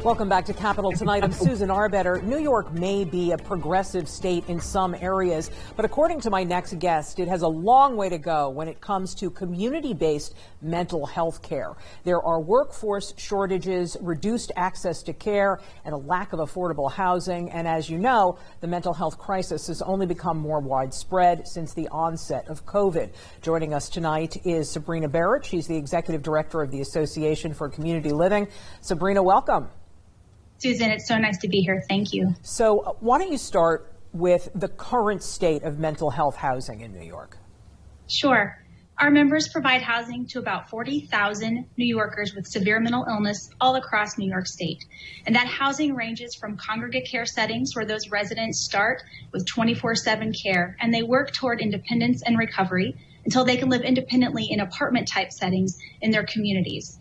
Welcome back to Capitol Tonight. I'm Susan Arbetter. New York may be a progressive state in some areas, but according to my next guest, it has a long way to go when it comes to community-based mental health care. There are workforce shortages, reduced access to care, and a lack of affordable housing. And as you know, the mental health crisis has only become more widespread since the onset of COVID. Joining us tonight is Sabrina Barrett. She's the executive director of the Association for Community Living. Sabrina, welcome. Susan, it's so nice to be here. Thank you. So why don't you start with the current state of mental health housing in New York? Sure. Our members provide housing to about 40,000 New Yorkers with severe mental illness all across New York State. And that housing ranges from congregate care settings where those residents start with 24/7 care and they work toward independence and recovery until they can live independently in apartment-type settings in their communities.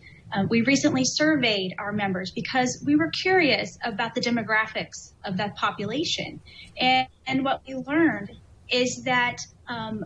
We recently surveyed our members because we were curious about the demographics of that population. And what we learned is that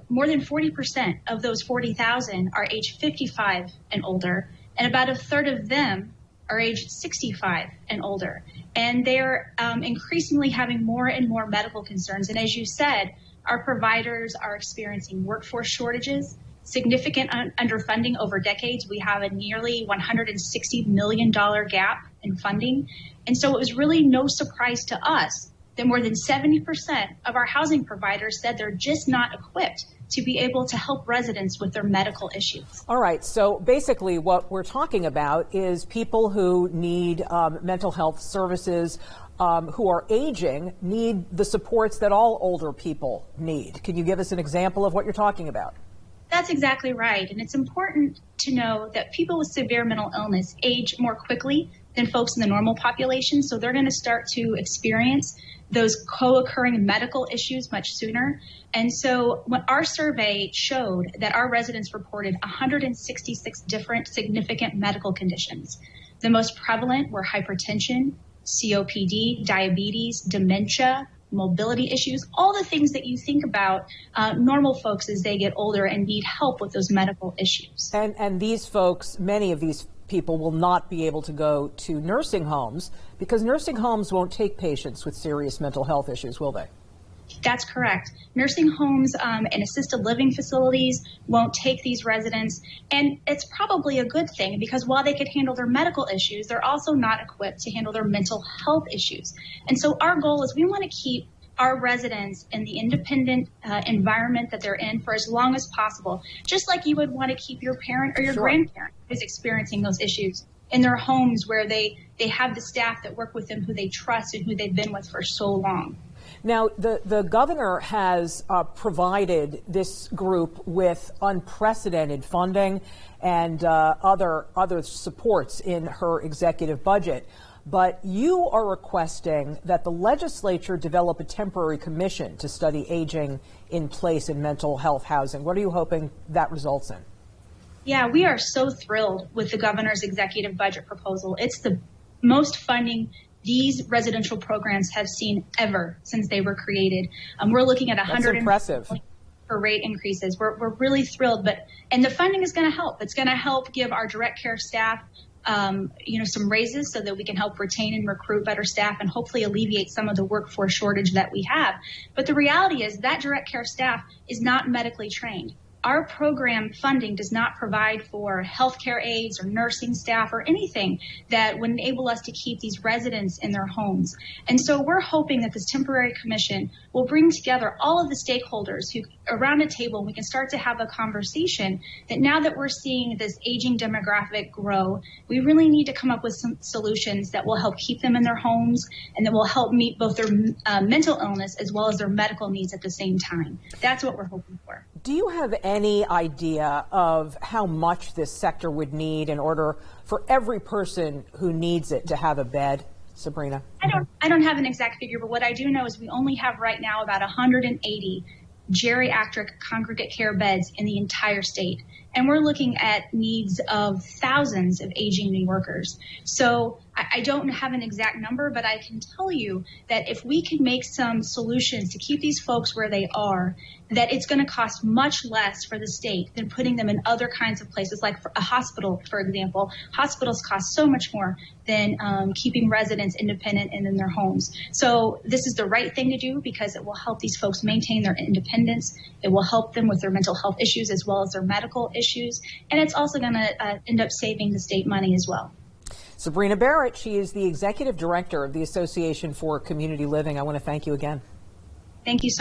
more than 40% of those 40,000 are age 55 and older, and about a third of them are age 65 and older. And they're increasingly having more and more medical concerns. And as you said, our providers are experiencing workforce shortages, significant underfunding over decades. We have a nearly $160 million gap in funding. And so it was really no surprise to us that more than 70% of our housing providers said they're just not equipped to be able to help residents with their medical issues. All right. So basically what we're talking about is people who need mental health services, who are aging, need the supports that all older people need. Can you give us an example of what you're talking about? That's exactly right. And it's important to know that people with severe mental illness age more quickly than folks in the normal population. So they're going to start to experience those co-occurring medical issues much sooner. And so when our survey showed that our residents reported 166 different significant medical conditions. The most prevalent were hypertension, COPD, diabetes, dementia, mobility issues, all the things that you think about normal folks as they get older and need help with those medical issues. And these folks, many of these people will not be able to go to nursing homes because nursing homes won't take patients with serious mental health issues, will they? That's correct. Nursing homes and assisted living facilities won't take these residents. And it's probably a good thing because while they could handle their medical issues, they're also not equipped to handle their mental health issues. And so our goal is we want to keep our residents in the independent environment that they're in for as long as possible, just like you would want to keep your parent or your grandparent who's experiencing those issues in their homes where they have the staff that work with them who they trust and who they've been with for so long. Now, the governor has provided this group with unprecedented funding and other supports in her executive budget. But you are requesting that the legislature develop a temporary commission to study aging in place in mental health housing. What are you hoping that results in? Yeah, we are so thrilled with the governor's executive budget proposal. It's the most funding these residential programs have seen ever since they were created. We're looking at 100 impressive for rate increases. We're really thrilled, and the funding is going to help. It's going to help give our direct care staff, some raises so that we can help retain and recruit better staff and hopefully alleviate some of the workforce shortage that we have. But the reality is that direct care staff is not medically trained. Our program funding does not provide for healthcare aides or nursing staff or anything that would enable us to keep these residents in their homes. And so we're hoping that this temporary commission will bring together all of the stakeholders who around a table, we can start to have a conversation that now that we're seeing this aging demographic grow, we really need to come up with some solutions that will help keep them in their homes and that will help meet both their mental illness as well as their medical needs at the same time. That's what we're hoping for. Do you have any idea of how much this sector would need in order for every person who needs it to have a bed, Sabrina? I don't have an exact figure, but what I do know is we only have right now about 180 geriatric congregate care beds in the entire state. And we're looking at needs of thousands of aging New Yorkers. So I don't have an exact number, but I can tell you that if we can make some solutions to keep these folks where they are, that it's going to cost much less for the state than putting them in other kinds of places, like a hospital, for example. Hospitals cost so much more than keeping residents independent and in their homes. So this is the right thing to do because it will help these folks maintain their independence. It will help them with their mental health issues as well as their medical issues. And it's also going to end up saving the state money as well. Sabrina Barrett, she is the executive director of the Association for Community Living. I want to thank you again. Thank you so much.